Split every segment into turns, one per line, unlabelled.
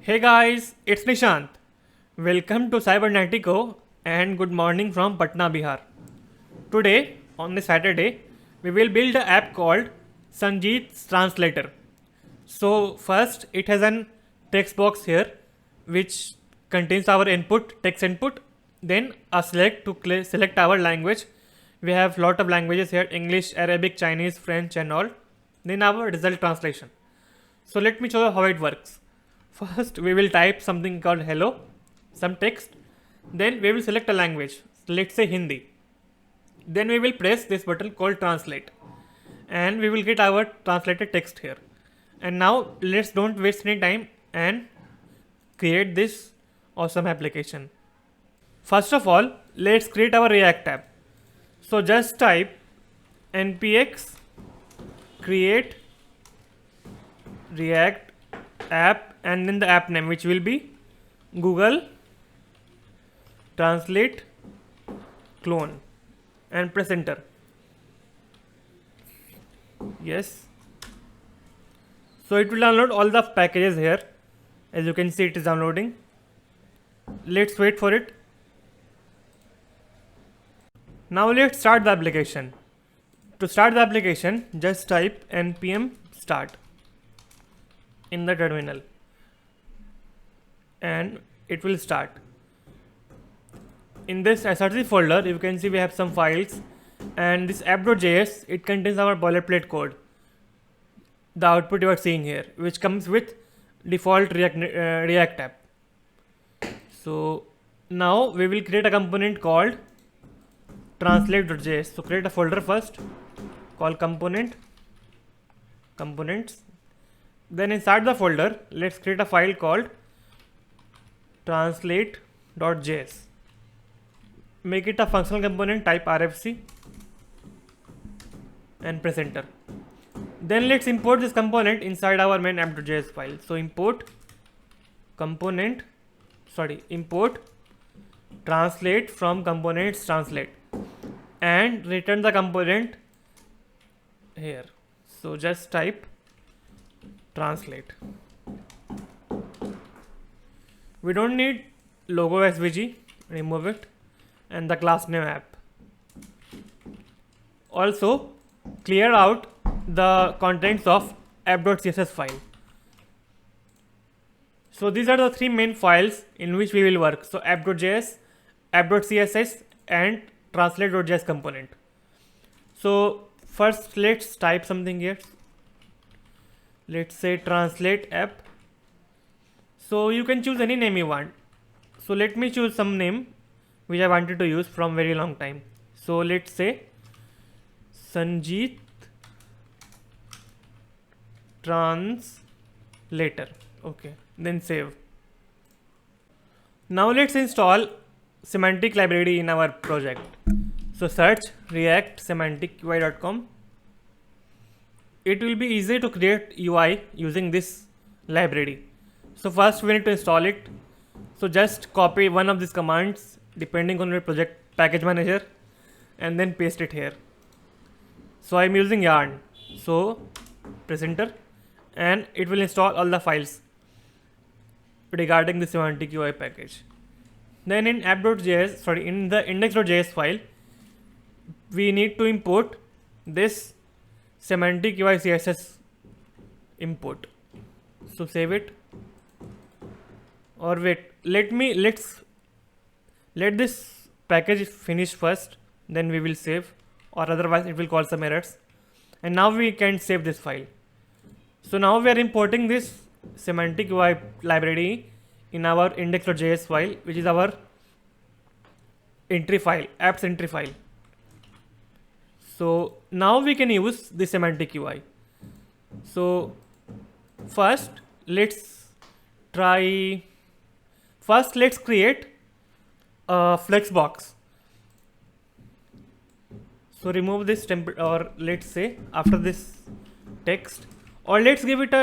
Hey guys, it's Nishant. Welcome to Cybernetico and good morning from Patna, Bihar. Today, on this Saturday, we will build an app called Sanjeet's Translator. So first, it has an text box here which contains our input, text input, then a select to select our language. We have lot of languages here: English, Arabic, Chinese, French and all. Then our result translation. So let me show you how it works. First, we will type something called hello, some text. Then we will select a language. Let's say Hindi. Then we will press this button called translate, and we will get our translated text here. And now let's don't waste any time and create this awesome application. First of all, let's create our React app. So just type npx create React app and then the app name, which will be Google Translate clone, and press enter. Yes. So it will download all the packages here. As you can see, it is downloading. Let's wait for it. Now let's start the application. To start the application, just type npm start in the terminal and it will start. In this src folder, you can see we have some files, and this app.js, it contains our boilerplate code, the output you are seeing here, which comes with default React app. So now we will create a component called translate.js. So create a folder first called components. Then inside the folder, let's create a file called translate.js. Make it a functional component, type RFC and press enter. Then let's import this component inside our main app.js file. So import translate from components translate and return the component here. So just type translate. We don't need logo svg, remove it, and the class name app. Also clear out the contents of app.css file. So these are the three main files in which we will work. So app.js, app.css and translate.js component. So first let's type something here. Let's say translate app. So you can choose any name you want. So let me choose some name which I wanted to use from very long time. So let's say Sanjeet Translator. Okay, then save. Now let's install semantic library in our project. So search react semanticui.com. It will be easy to create UI using this library. So first we need to install it. So just copy one of these commands depending on your project package manager and then paste it here. So I'm using yarn. So press enter and it will install all the files regarding the Semantic Ui package. Then in in the index.js file, we need to import this Semantic Ui CSS import. So save it, or wait, let this package finish first, then we will save, or otherwise it will cause some errors. And now we can save this file. So now we are importing this Semantic Ui library in our index.js file, which is our entry file, apps entry file. So now we can use the Semantic Ui. So first let's create a Flexbox. So remove this template, or let's say after this text, or let's give it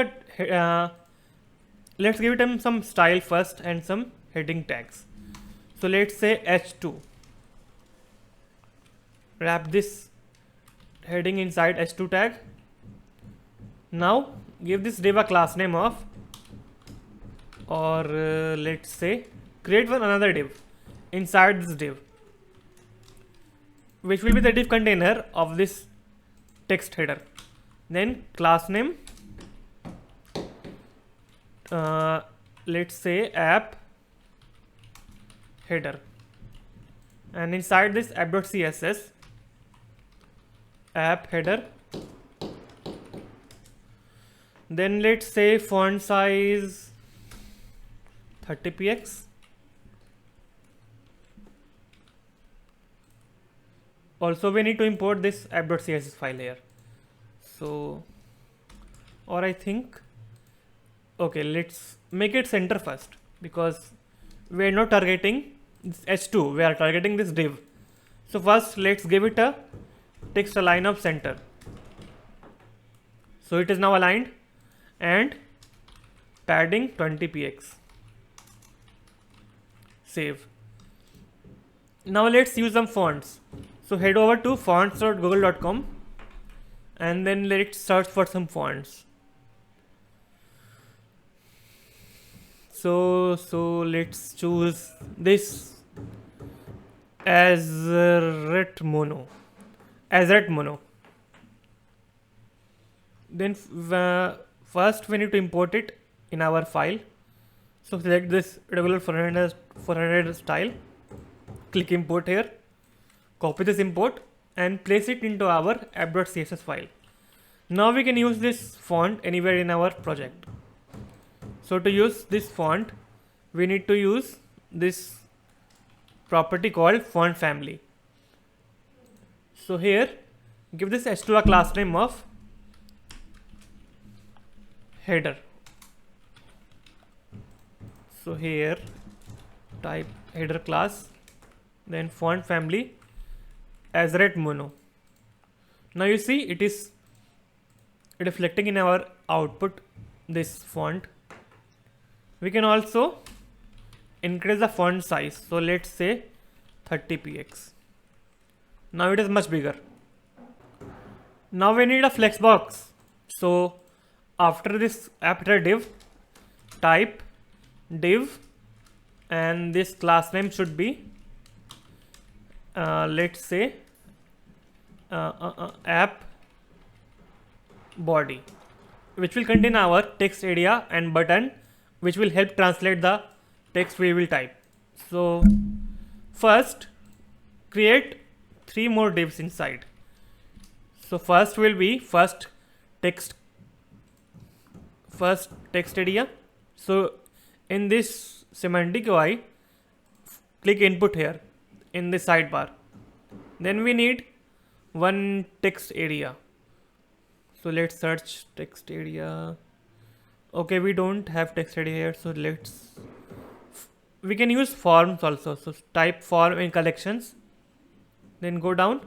some style first and some heading tags. So let's say h2. Wrap this heading inside h2 tag. Now give this div a class name of or let's say create one another div inside this div, which will be the div container of this text header. Then class name, let's say app header, and inside this app.css app header. Then let's say font size 30px. Also we need to import this app.css file here. So, or I think, okay, let's make it center first, because we are not targeting this h2, we are targeting this div. So first let's give it a text align of center. So it is now aligned, and padding 20px. Save. Now let's use some fonts. So head over to fonts.google.com and then let's search for some fonts. So let's choose this Azret Mono. Then first we need to import it in our file. So select this regular 400 style, click import here, copy this import and place it into our app.css file. Now we can use this font anywhere in our project. So to use this font, we need to use this property called font family. So here, give this h2 a class name of header. So here, type header class, then font family Azret Mono. Now you see it is reflecting in our output this font. We can also increase the font size. So let's say 30px. Now it is much bigger. Now we need a flexbox. So after this app div, type div, and this class name should be let's say app body, which will contain our text area and button, which will help translate the text we will type. So first create 3 more divs inside. So first will be first text area. So in this Semantic Ui, click input here in the sidebar. Then we need one text area. So let's search text area. Okay, we don't have text area here, so we can use forms also. So type form in collections, then go down,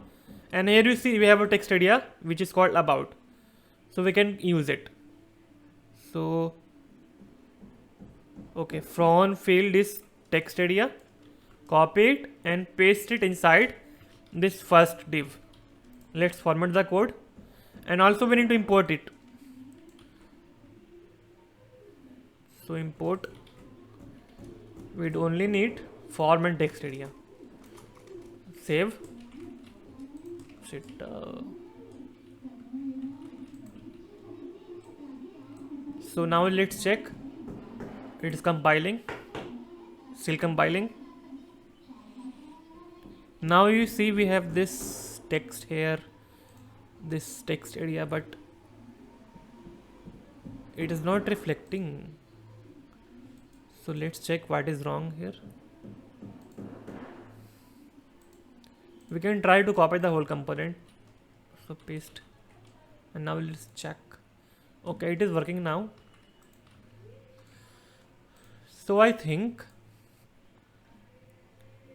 and here you see we have a text area which is called about. So we can use it. So okay, from field is text area, copy it and paste it inside this first div. Let's format the code, and also we need to import it. So import, we'd only need form and text area. Save. So now let's check. It is compiling. Still compiling. Now you see we have this text here, this text area, but it is not reflecting. So let's check what is wrong here. We can try to copy the whole component. So paste, and now let's check. Okay, it is working now. So I think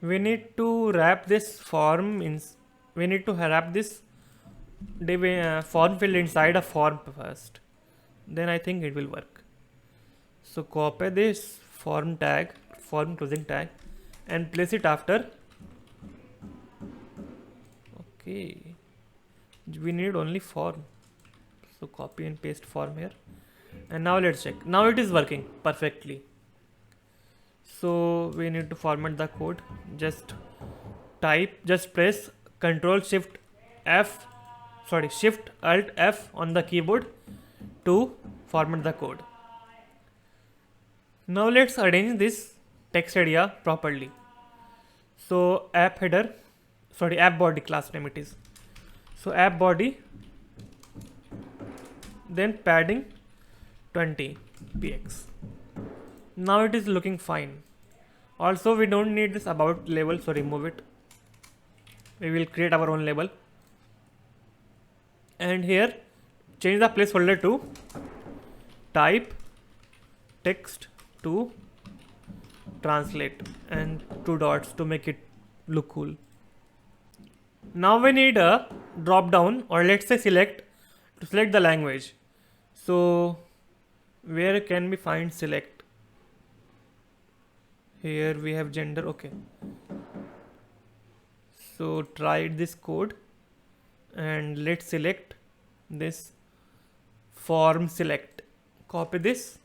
we need to wrap this form in. We need to wrap this form field inside a form first. Then I think it will work. So copy this form tag, form closing tag, and place it after. Okay, we need only form. So copy and paste form here, and now let's check. Now it is working perfectly. So we need to format the code. Just press Shift Alt F on the keyboard to format the code. Now let's arrange this text area properly. So app body class name it is. So app body, then padding 20 px. Now it is looking fine. Also we don't need this about label, so remove it. We will create our own label. And here change the placeholder to type text to translate and 2 dots to make it look cool. Now we need a drop down, or let's say select, to select the language. So where can we find select? Here we have gender. Okay, so try this code and let's select this form select. Copy this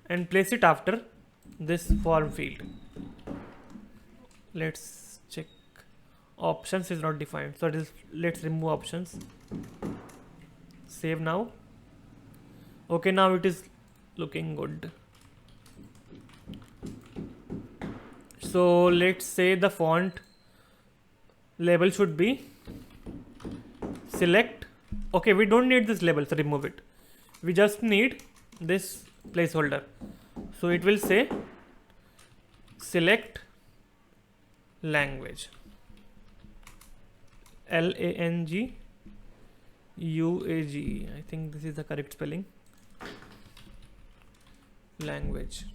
and place it after this form field. Let's check. Options is not defined, so let's remove options. Save now. Okay, now it is looking good. So let's say the font label should be select. Okay, we don't need this label, so remove it. We just need this placeholder. So it will say select language. LANGUAGE. I think this is the correct spelling. Language.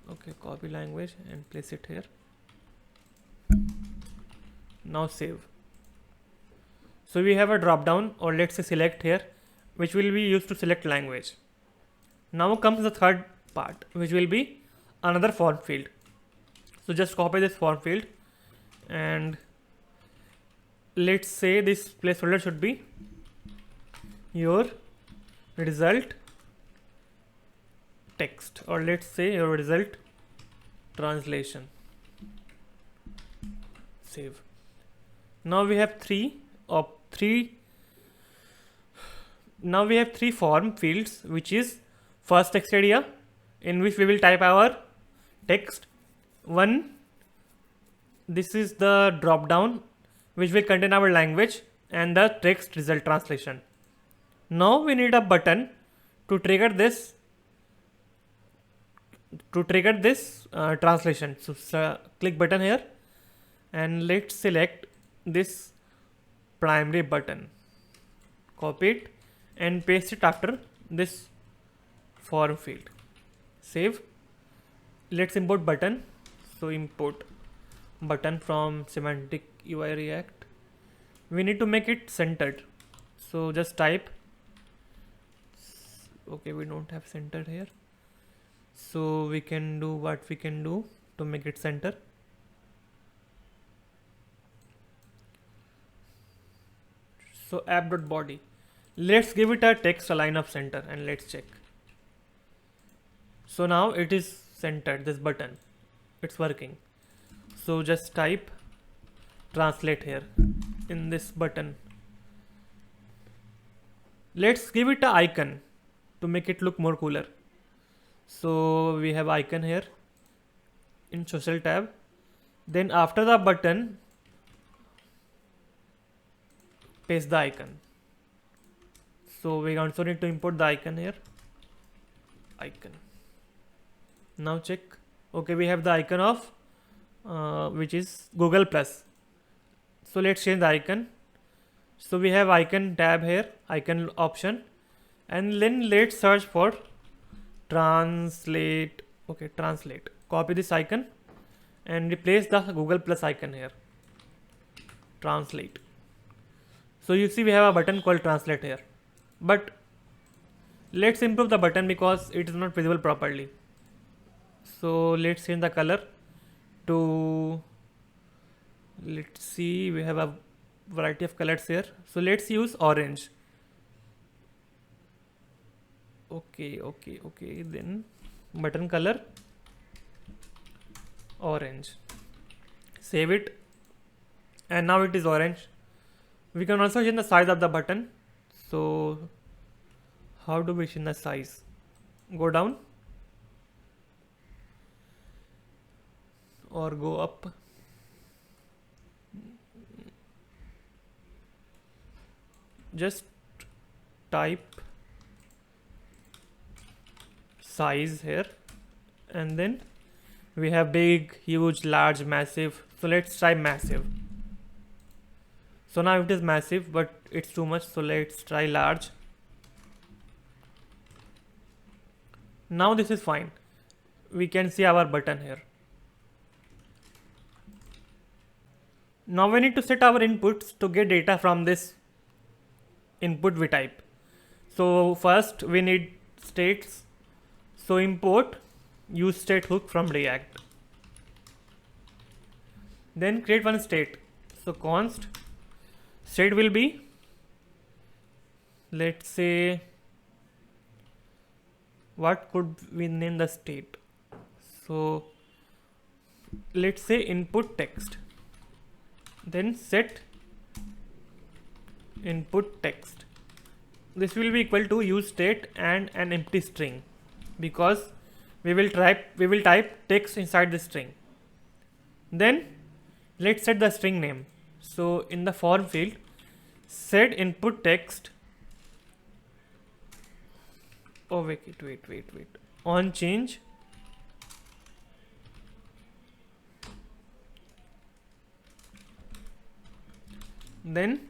Okay, copy language and place it here. Now save. So we have a drop down, or let's say select here, which will be used to select language. Now comes the third part, which will be another form field. So just copy this form field and let's say this placeholder should be your result text, or let's say your result translation. Save. Now we have three form fields, which is first text area, in which we will type our text. One, this is the drop down, which will contain our language, and the text result translation. Now we need a button to trigger this translation. So click button here and let's select this primary button. Copy it and paste it after this form field. Save. Let's import button. So import button from Semantic Ui React. We need to make it centered. So just type. Okay, we don't have centered here. So we can do what we can do to make it center. So app.body. Let's give it a text align of center and let's check. So now it is centered, this button. It's working. So just type translate here in this button. Let's give it an icon to make it look more cooler. So we have icon here in social tab. Then after the button, paste the icon. So we also need to import the icon here. Icon. Now check. Okay, we have the icon of which is Google Plus. So let's change the icon. So we have icon tab here, icon option, and then let's search for translate. Okay, translate. Copy this icon and replace the Google Plus icon here. Translate. So you see we have a button called translate here, but let's improve the button because it is not visible properly. So let's change the color to, let's see, we have a variety of colors here. So let's use orange. Okay. Then button color orange. Save it, and now it is orange. We can also change the size of the button. So how do we change the size? Go down or go up. Just type size here, and then we have big, huge, large, massive. So let's try massive. So now it is massive, but it's too much, so let's try large. Now this is fine. We can see our button here. Now we need to set our inputs to get data from this input we type. So first we need states. So import use state hook from React. Then create one state. So const state will be, let's say, what could we name the state? So let's say input text. Then set input text. This will be equal to use state and an empty string, because we will type text inside the string. Then let's set the string name. So in the form field, set input text. Oh wait. On change. Then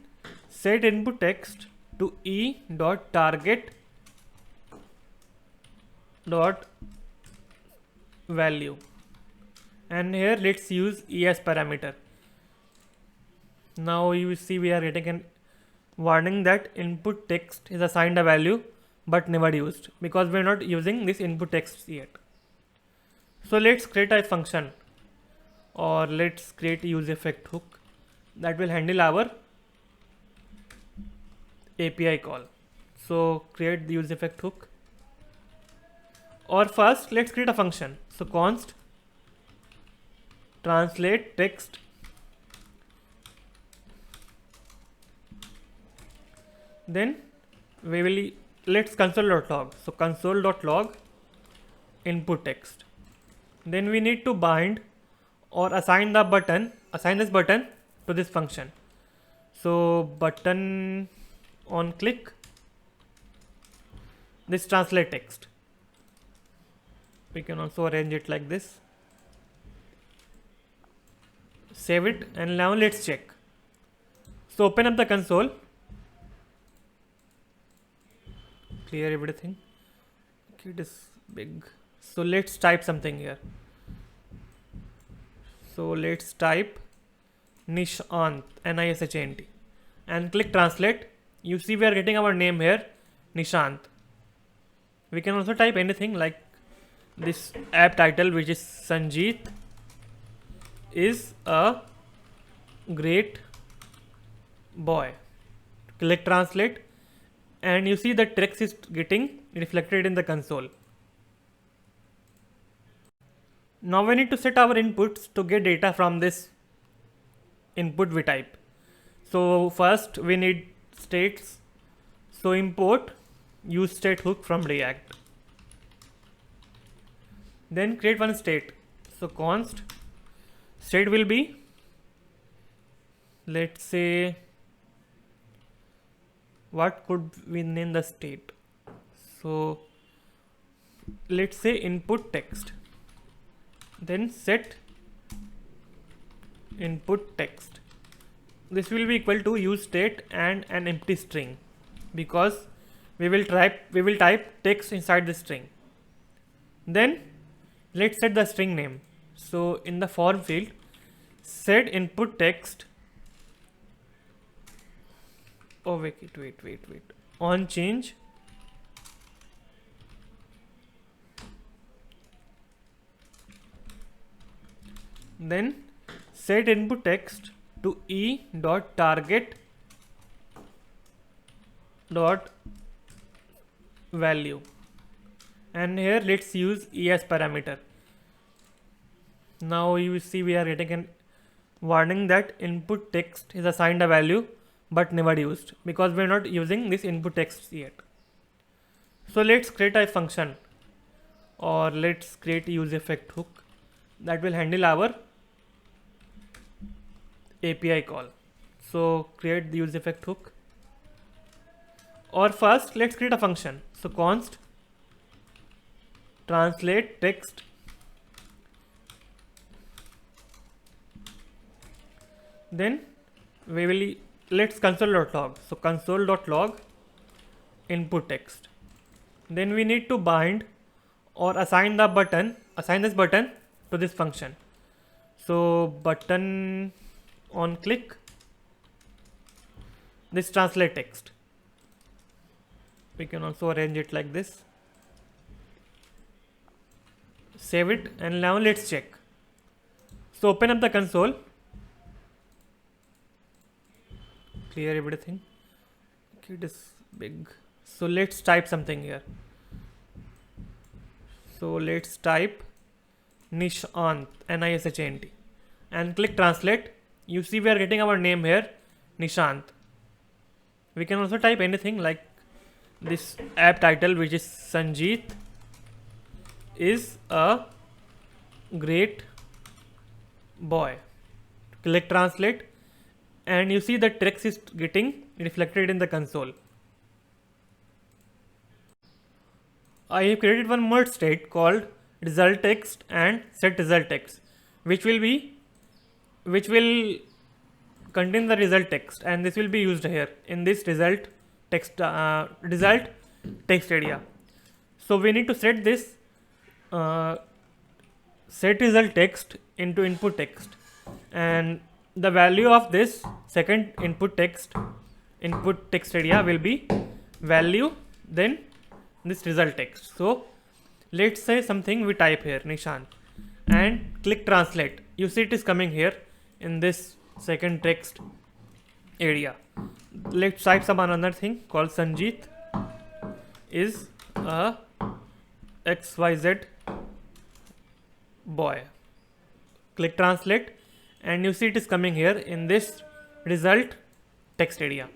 set input text to e.target.value, and here let's use e as parameter. Now you see we are getting a warning that input text is assigned a value but never used, because we are not using this input text yet. So let's create a function, or let's create a use effect hook that will handle our API call. So create the use effect hook, or first let's create a function. So const translate text, then we will let's console.log. So console.log input text. Then we need to bind or assign this button to this function. So button on click, this translate text. We can also arrange it like this. Save it, and now let's check. So open up the console, clear everything. Okay, it is big. So let's type something here. So let's type Nishant, Nishant, and click translate. You see we are getting our name here, Nishant. We can also type anything like this app title, which is Sanjeet is a great boy. Click translate, and you see the text is getting reflected in the console. Now we need to set our inputs to get data from this input we type. So first we need states. So import use state hook from React. Then create one state. So const state will be, let's say, what could we name the state? So let's say input text. Then set input text. This will be equal to use state and an empty string, because we will type text inside the string. Then let's set the string name. So in the form field, set input text. Oh wait. On change. Then set input text to e.target.value, and here let's use e as parameter. Now you see we are getting an warning that input text is assigned a value but never used, because we are not using this input text yet. So let's create a function, or let's create a use effect hook that will handle our API call. So create the use effect hook, or first let's create a function. So const translate text, then we will let's console.log. So console.log input text. Then we need to bind or assign this button to this function. So button on click this translate text. We can also arrange it like this. Save it, and now let's check. So open up the console, clear everything. Okay, it is big. So let's type something here. So let's type Nishant, Nishant, and click translate. You see we are getting our name here, Nishant. We can also type anything like this app title, which is Sanjeet is a great boy. Click translate, and you see the text is getting reflected in the console. I have created one merge state called result text and set result text, which will contain the result text, and this will be used here in this result text area. So we need to set this set result text into input text, and the value of this second input text area will be value, then this result text. So let's say something, we type here Nishant and click translate. You see it is coming here in this second text area. Let's type some another thing called Sanjeet is a XYZ boy. Click translate, and you see it is coming here in this result text area.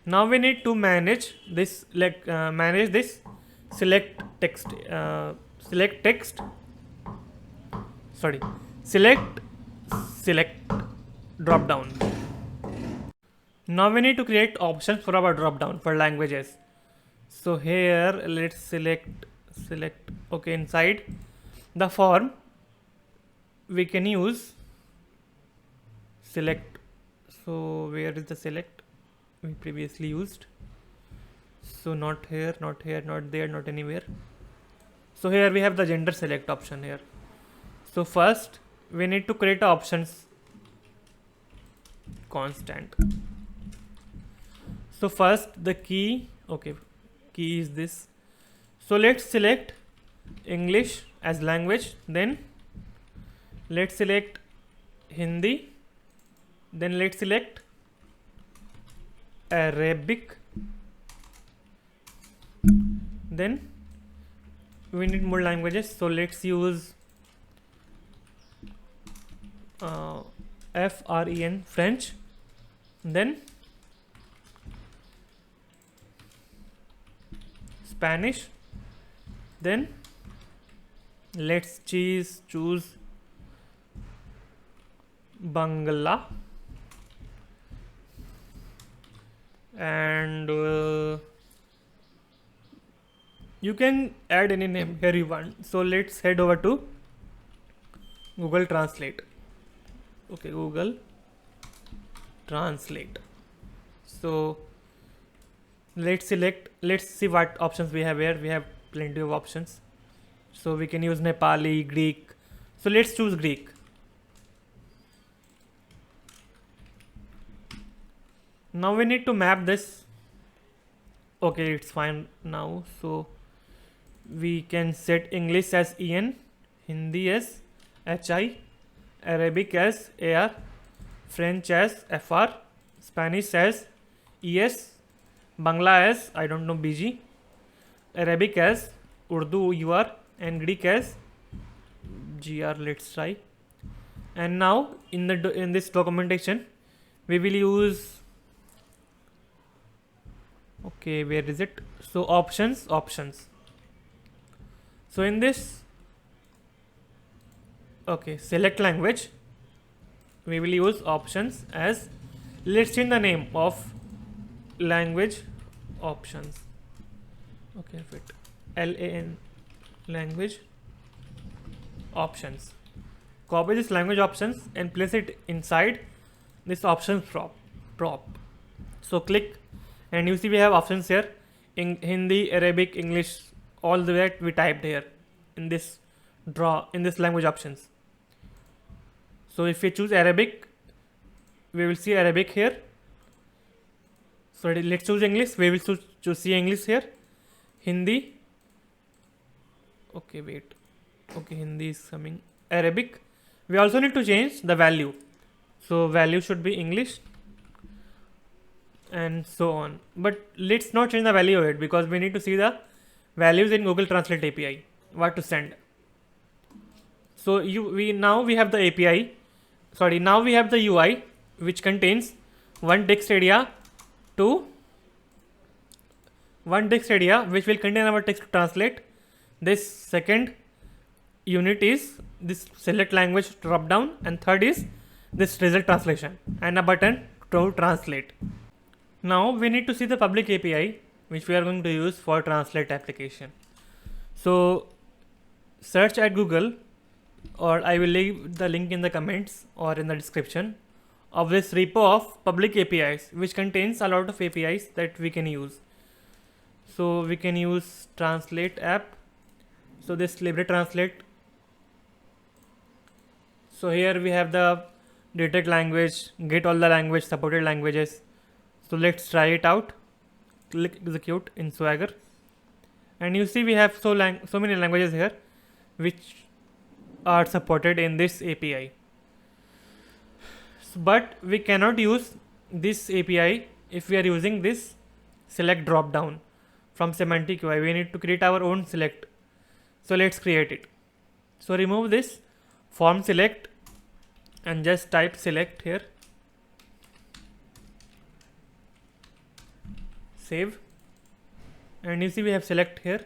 Now we need to manage this select text drop down. Now we need to create options for our drop down for languages. So here let's select okay, inside the form we can use select. So where is the select we previously used? So not here, not here, not there, not anywhere. So here we have the gender select option here. So first we need to create a options constant. So first the key is this. So let's select English as language, then let's select Hindi, then let's select Arabic, then we need more languages. So let's use FREN French, then Spanish, then let's choose Bangla, and you can add any name here you want. So let's head over to Google Translate. Okay, Google Translate. So let's see what options we have here. We have plenty of options. So we can use Nepali, Greek. So let's choose Greek. Now we need to map this. Okay, it's fine now. So we can set English as EN, Hindi as HI, Arabic as AR, French as FR, Spanish as ES, Bangla as I don't know BG, Arabic as Urdu UR, and Greek as gr. Let's try. And now in this documentation we will use, okay, where is it? So options. So in this, okay, select language, we will use options as, let's change the name of language options. Okay, fit LAN, language options. Copy this language options and place it inside this options prop. So click and you see we have options here in Hindi, Arabic, English, all the way we typed here in this language options. So if we choose Arabic, we will see Arabic here. So let's choose English, we will choose see English here. Hindi, okay, wait, okay, Hindi is coming. Arabic, we also need to change the value, so value should be English and so on. But let's not change the value of it because we need to see the values in Google Translate API, what to send. So now we have the API, sorry, now we have the UI which contains one text area which will contain our text to translate. This second unit is this select language drop down, and third is this result translation and a button to translate. Now we need to see the public API which we are going to use for translate application. So search at Google, or I will leave the link in the comments or in the description of this repo of public APIs which contains a lot of APIs that we can use. So we can use translate app, so this library translate. So here we have the detect language, get all the language, supported languages. So let's try it out. Click execute in Swagger, and you see we have so many languages here which are supported in this API. But we cannot use this API if we are using this select drop down from Semantic Ui. We need to create our own select. So let's create it. So remove this form select and just type select here. Save. And you see we have select here,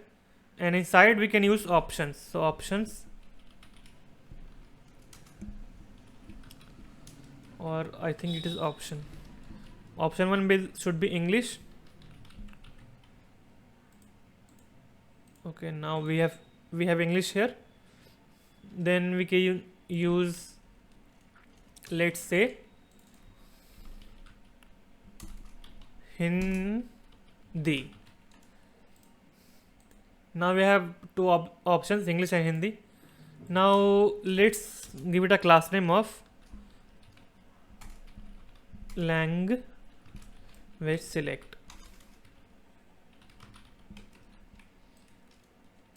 and inside we can use options. So options, or I think it is option 1 should be English. Okay, now we have English here. Then we can use, let's say, Hindi. Now we have two options, English and Hindi. Now let's give it a class name of language select.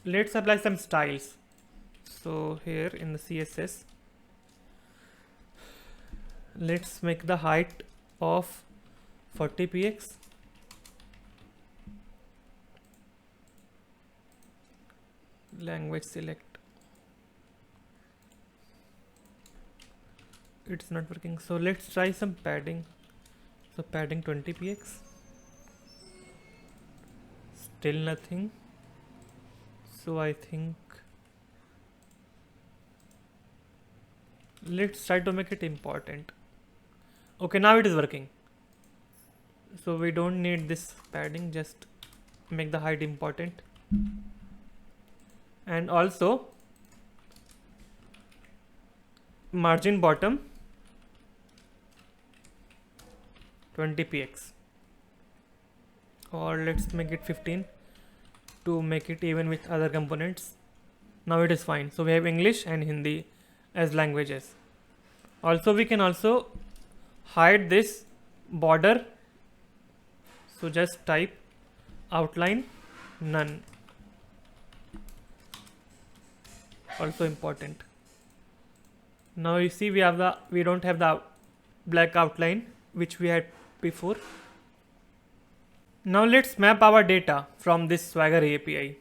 Let's apply some styles. So here in the CSS, let's make the height of 40 px. Language select. It's not working, so let's try some padding. So padding 20 px. Still nothing. So I think let's try to make it important. Okay, now it is working. So we don't need this padding, just make the height important. And also margin bottom 20 px, or let's make it 15 to make it even with other components. Now it is fine. So we have English and Hindi as languages. Also we can also hide this border. So just type outline none. Also important. Now you see we don't have the black outline which we had before. Now let's map our data from this Swagger API.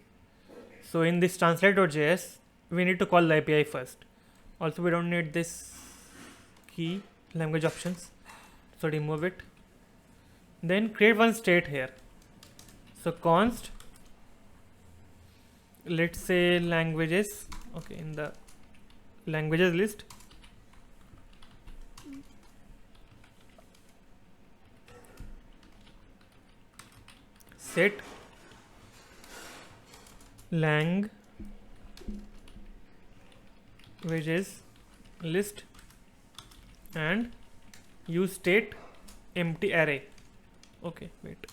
So in this translate.js, we need to call the API first. Also we don't need this key language options, so remove it. Then create one state here. So const, let's say languages. Okay, in the languages list, set languages list and use state empty array. Okay, wait.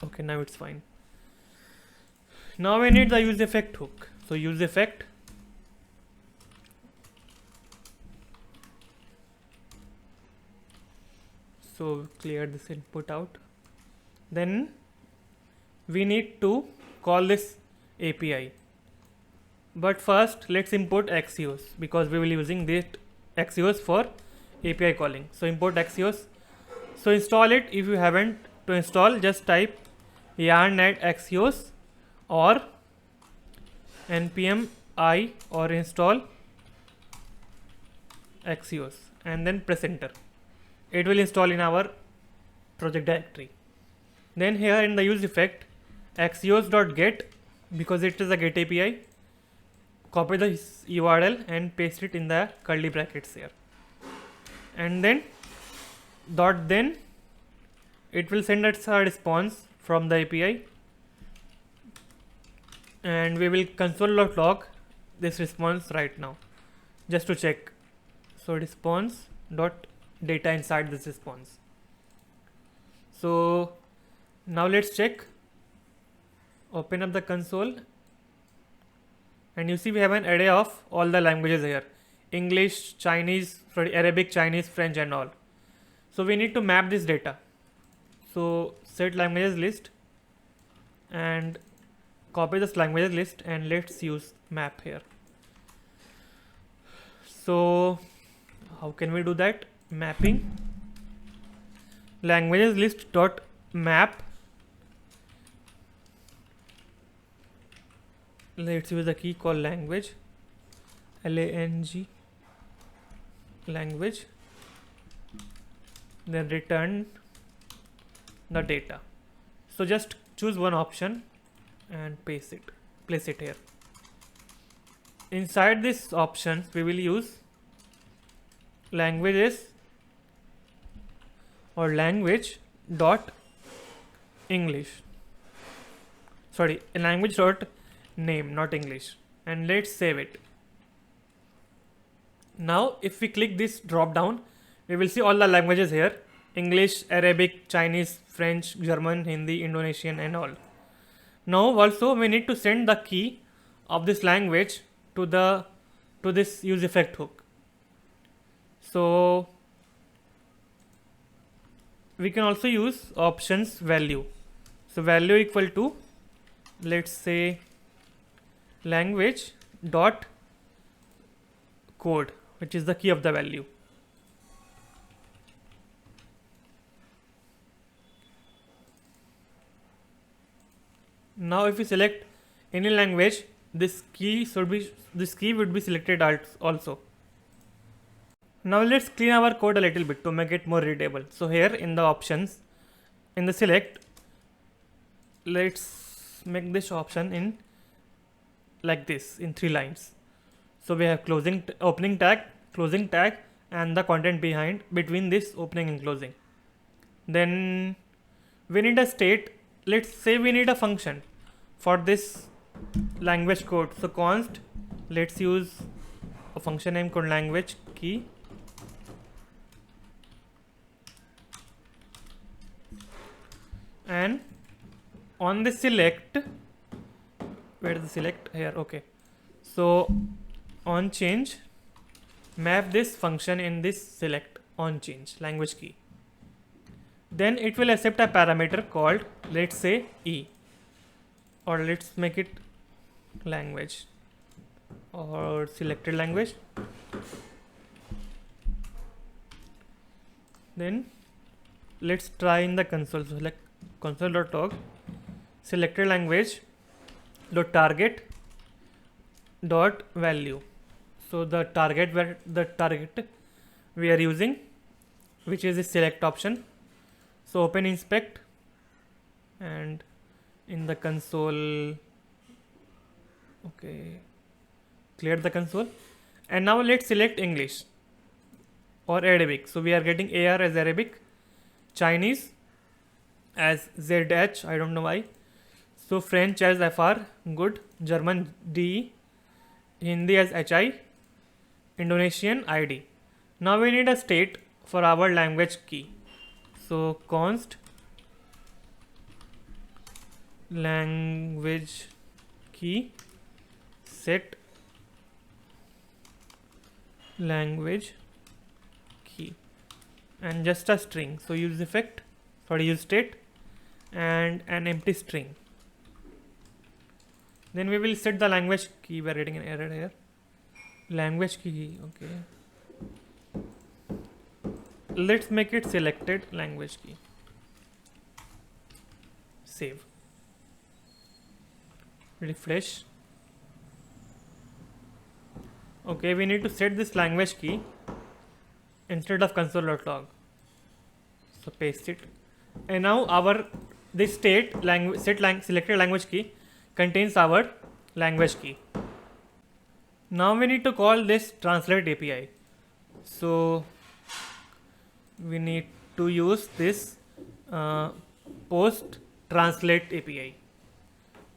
Okay, now it's fine. Now we need the use effect hook. So use effect, so clear this input out. Then we need to call this API. But first let's import Axios, because we will be using this Axios for API calling. So import Axios. So install it if you haven't. To install, just type yarn add Axios or npm I or install Axios and then press enter. It will install in our project directory. Then here in the use effect, axios.get, because it is a get API, copy the URL and paste it in the curly brackets here. And then then it will send us a response from the API, and we will console.log this response right now just to check. So response dot data inside this response. So now let's check. Open up the console and you see we have an array of all the languages here: English, Chinese, Arabic, Chinese, French and all. So we need to map this data. So set languages list and copy this languages list and let's use map here. So how can we do that? Mapping languages list dot map. Let's use the key called language, lang language, then return the data. So just choose one option and place it here. Inside this options we will use languages or language dot English, sorry, language dot name, not English, and let's save it. Now if we click this drop down, we will see all the languages here: English, Arabic, Chinese, French, German, Hindi, Indonesian and all. Now also we need to send the key of this language to this use effect hook. So we can also use options value. So value equal to, let's say, language dot code, which is the key of the value. Now if we select any language, this key would be selected also. Now let's clean our code a little bit to make it more readable. So here in the options, in the select, let's make this option in like this in 3 lines. So we have opening tag, closing tag and the content between this opening and closing. Then we need a state. Let's say we need a function for this language code. So const, let's use a function name called language key, and on the select, where is the select? Here, okay. So on change, map this function in this select on change language key. Then it will accept a parameter called, let's say, E, or let's make it language or selected language. Then let's try in the console. So select console.log selected language dot target dot value. So the target we are using, which is the select option. So open inspect, and in the console, okay, clear the console, and now let's select English or Arabic. So we are getting AR as Arabic, Chinese as ZH, I don't know why. So French as FR, good, German DE, Hindi as HI, Indonesian ID. Now we need a state for our language key. So const language key set language key, and just a string. So use state and an empty string. Then we will set the language key. We are getting an error here. Language key, okay. Let's make it selected language key. Save. Refresh. Okay, we need to set this language key instead of console.log. So paste it. And now this selected language key contains our language key. Now we need to call this translate API. So we need to use this post translate API.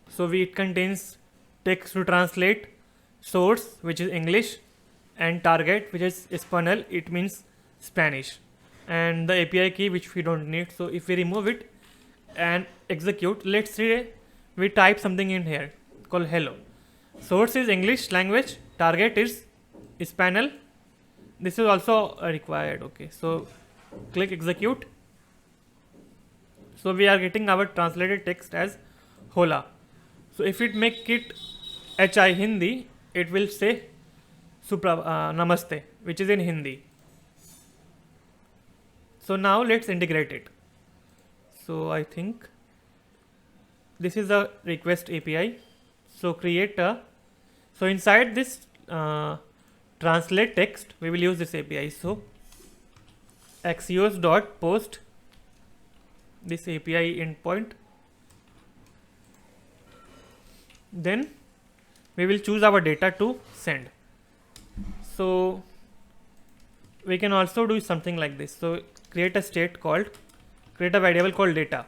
So it contains text to translate, source which is English, and target which is Espanol, it means Spanish, and the API key which we don't need. So if we remove it and execute, let's say we type something in here called hello. Source is English language, target is Espanol. This is also required. Okay, so click execute. So we are getting our translated text as hola. So if it make it HI Hindi, it will say namaste, which is in Hindi. So now let's integrate it. So I think this is the request API. So so inside this translate text, we will use this API. So axios.post this API endpoint. Then we will choose our data to send. So we can also do something like this. So create a variable called data,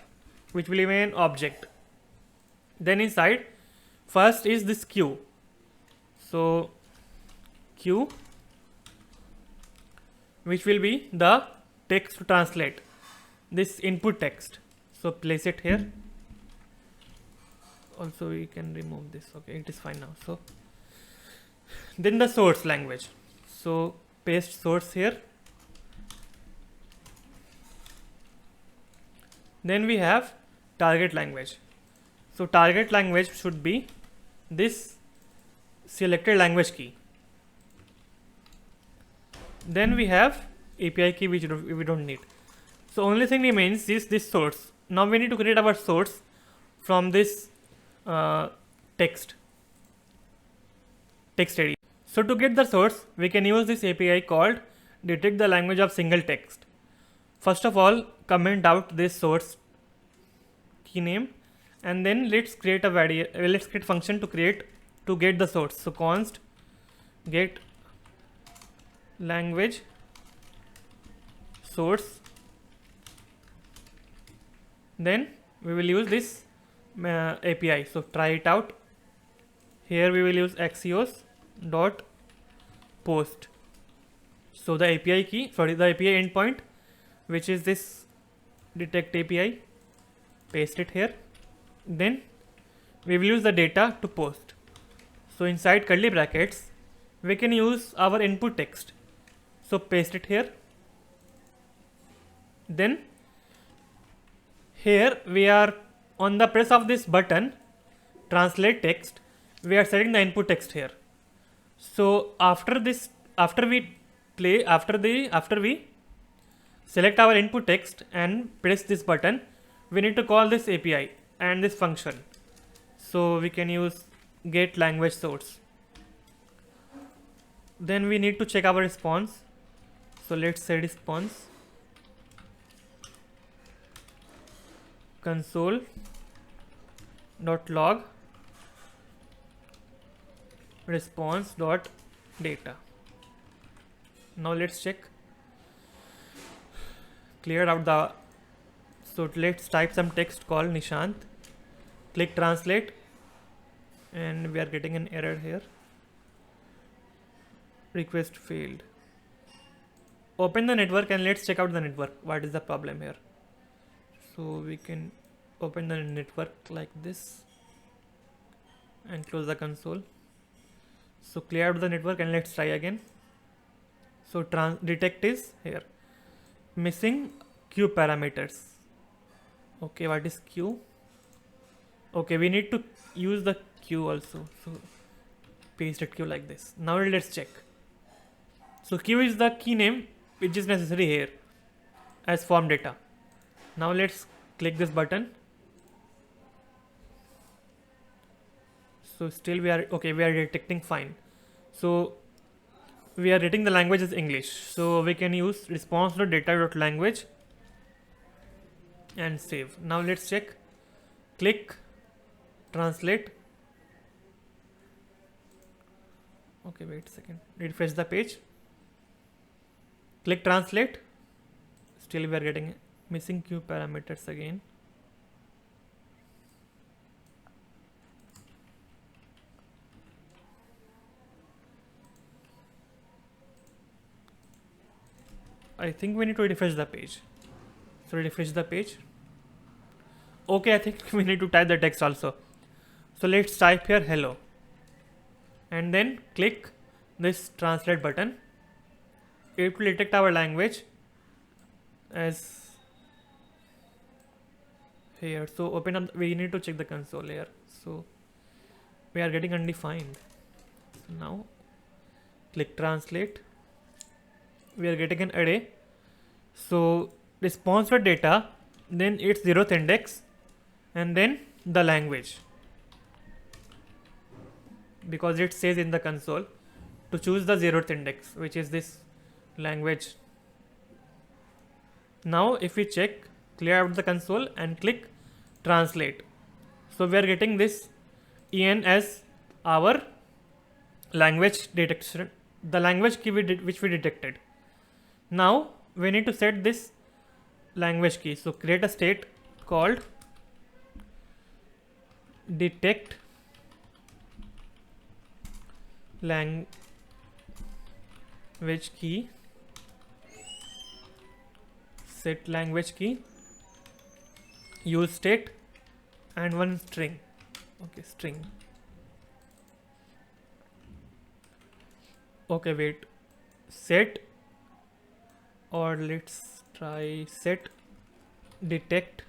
which will be an object. Then inside, first is this queue. So queue, which will be the text to translate, this input text. So place it here. Also we can remove this. Okay, it is fine now. So then the source language. So paste source here. Then we have target language. So target language should be this selected language key. Then we have API key, which we don't need. So only thing remains is this source. Now we need to create our source from this text area. So to get the source, we can use this API called detect the language of single text. First of all, comment out this source key name, and then let's create a function to get the source. So const get language source. Then we will use this API. So try it out. Here we will use axios dot post. So the API endpoint, which is this detect API, paste it here. Then we will use the data to post. So inside curly brackets, we can use our input text. So paste it here. Then here we are on the press of this button translate text, we are setting the input text here. So after we select our input text and press this button, we need to call this API and this function. So we can use get language source. Then we need to check our response. So let's say response console.log response.data. Now let's check. Clear out the. So let's type some text called Nishant. Click translate, and we are getting an error here. Request failed. Open the network and let's check out the network. What is the problem here? So we can open the network like this and close the console. So clear out the network and let's try again. So detect is here. Missing queue parameters. Okay, what is queue? Okay, we need to use the queue also. So paste it queue like this. Now let's check. So queue is the key name which is necessary here as form data. Now let's click this button. So still we are okay, we are detecting fine. So we are rating the language as English. So we can use response.data.language and save. Now let's check. Click translate. Okay, wait a second. Refresh the page. Click translate. Still we are getting missing queue parameters again. I think we need to refresh the page. So refresh the page. Okay, I think we need to type the text also. So let's type here hello. And then click this translate button. It will detect our language as here. So open up, we need to check the console here. So we are getting undefined. So now click translate. We are getting an array. So response for data, then its 0th index, and then the language, because it says in the console to choose the 0th index, which is this language. Now if we check, clear out the console and click translate. So we are getting this en as our language detection, the language key which we detected. Now we need to set this language key. So create a state called detect language key, set language key, use state, and one string. Okay, string. Okay, wait, set, or let's try set detect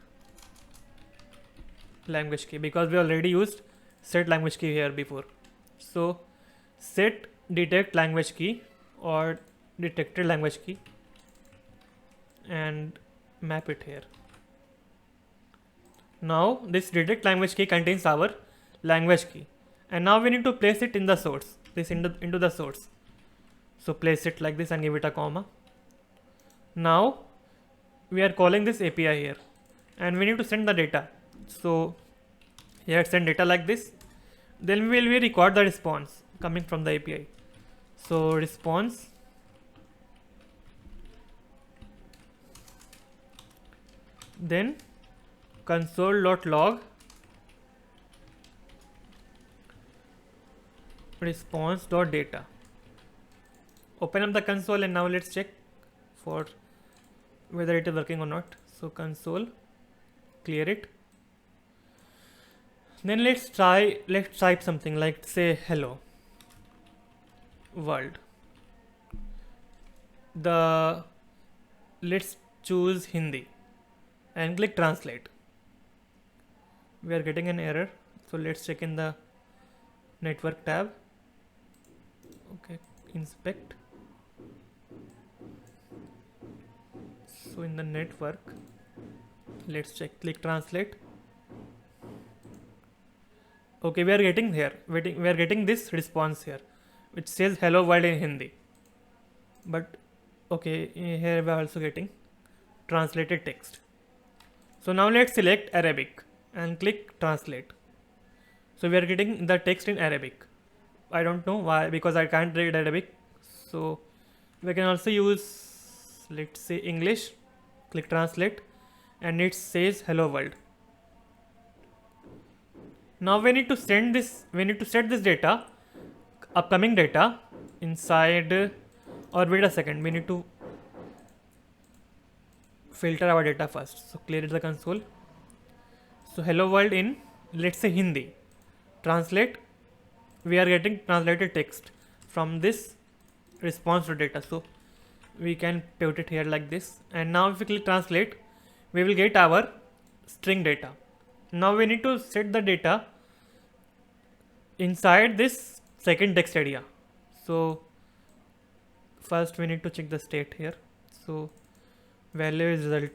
language key, because we already used set language key here before. So set detect language key or detected language key and map it here. Now this detect language key contains our language key, and now we need to place it in the source, this into the source. So place it like this and give it a comma. Now we are calling this API here, and we need to send the data. So here send data like this. Then we will record the response coming from the API. So response then console.log response.data. Open up the console and now let's check for whether it is working or not. So console, clear it. Then let's type something like, say, hello world. Let's choose Hindi and click translate. We are getting an error, so let's check in the network tab. Okay, inspect. So in the network, let's check, click translate. Okay, we are getting here, we are getting this response here, which says hello world in Hindi. But okay, here we are also getting translated text. So now let's select Arabic and click translate. So we are getting the text in Arabic. I don't know why, because I can't read Arabic. So we can also use, let's say, English, click translate, and it says hello world. Now we need to set this data, upcoming data, inside, or wait a second, we need to filter our data first. So clear the console. So hello world in, let's say, Hindi. Translate, we are getting translated text from this response to data. So we can put it here like this. And now if we click translate, we will get our string data. Now we need to set the data inside this second text area. So first we need to check the state here. So value is result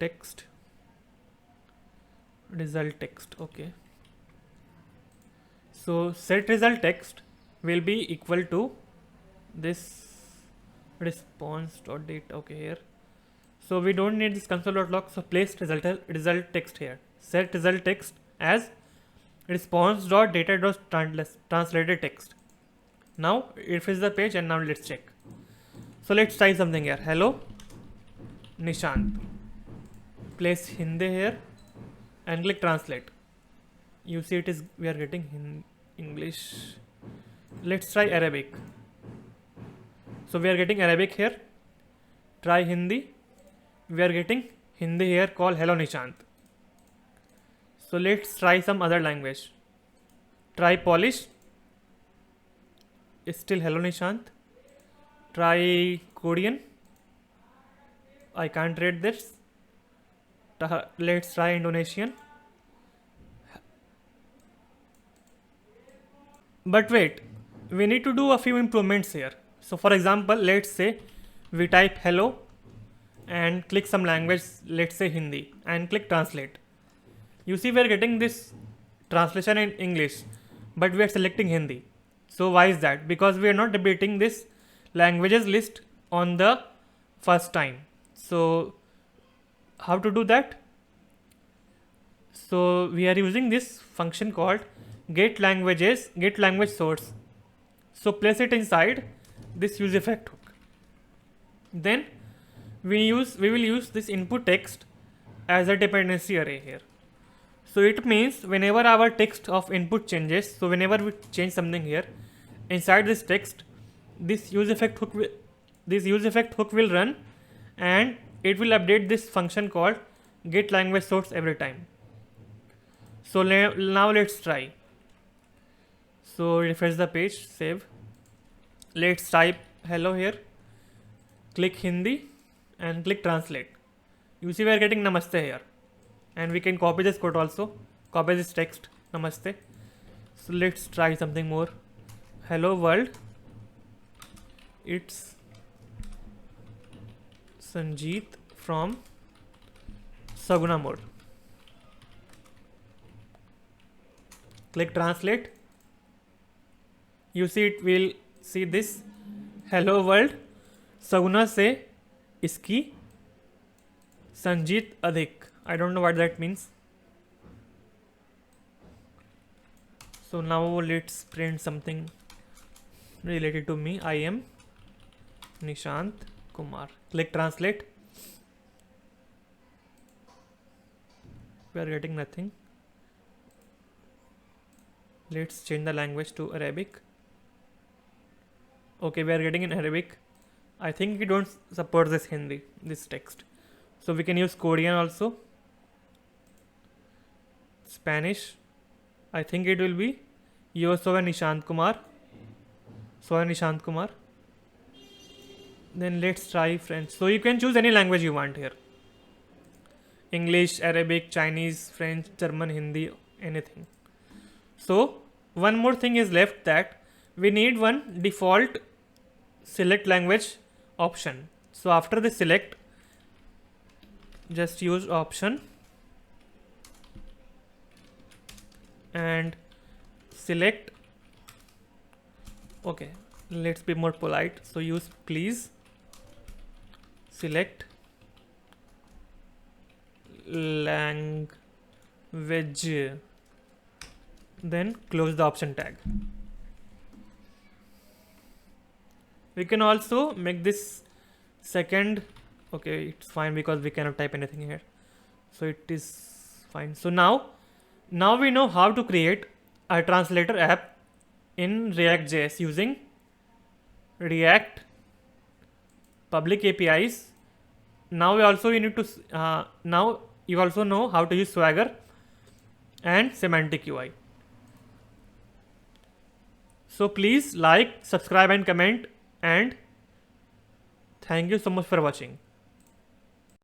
text, okay. So set result text will be equal to this response.date, okay, here. So we don't need this console.log, so place result text here. Set result text as response.data.translated text. Now refresh the page and now let's check. So let's try something here. Hello Nishant. Place Hindi here and click translate. You see it is, we are getting English. Let's try Arabic. So we are getting Arabic here. Try Hindi. We are getting Hindi here called hello Nishant. So let's try some other language. Try Polish. It's still hello Nishant. Try Korean. I can't read this. Let's try Indonesian. But wait, we need to do a few improvements here. So for example, let's say we type hello and click some language, let's say Hindi, and click translate. You see we are getting this translation in English, but we are selecting Hindi. So why is that? Because we are not updating this languages list on the first time. So how to do that? So we are using this function called get language source. So place it inside this use effect hook. Then we will use this input text as a dependency array here. So it means whenever our text of input changes, so whenever we change something here inside this text, this use effect hook will run, and it will update this function called get language source every time. So now let's try. So refresh the page, save. Let's type hello here, click Hindi and click translate. You see we are getting namaste here, and we can copy this code also, copy this text namaste. So let's try something more. Hello world, it's Sanjeet from Saguna mode. Click translate. You see it will see this hello world Saguna से इसकी Sanjeet अधिक. I don't know what that means. So now let's print something related to me. I am Nishant Kumar. Click translate. We are getting nothing. Let's change the language to Arabic. Okay, we are getting in Arabic. I think we don't support this Hindi, this text. So we can use Korean also. Spanish. I think it will be Yo soy Nishant Kumar. Soy Nishant Kumar. Then let's try French. So you can choose any language you want here. English, Arabic, Chinese, French, German, Hindi, anything. So one more thing is left, that we need one default select language option. So after the select, just use option and select. Okay, let's be more polite. So use please, select language, then close the option tag. We can also make this second, okay, it's fine because we cannot type anything here, so it is fine. So now we know how to create a translator app in React.js using React public APIs. Now we also need to now you also know how to use Swagger and Semantic Ui. So please like, subscribe and comment, and thank you so much for watching.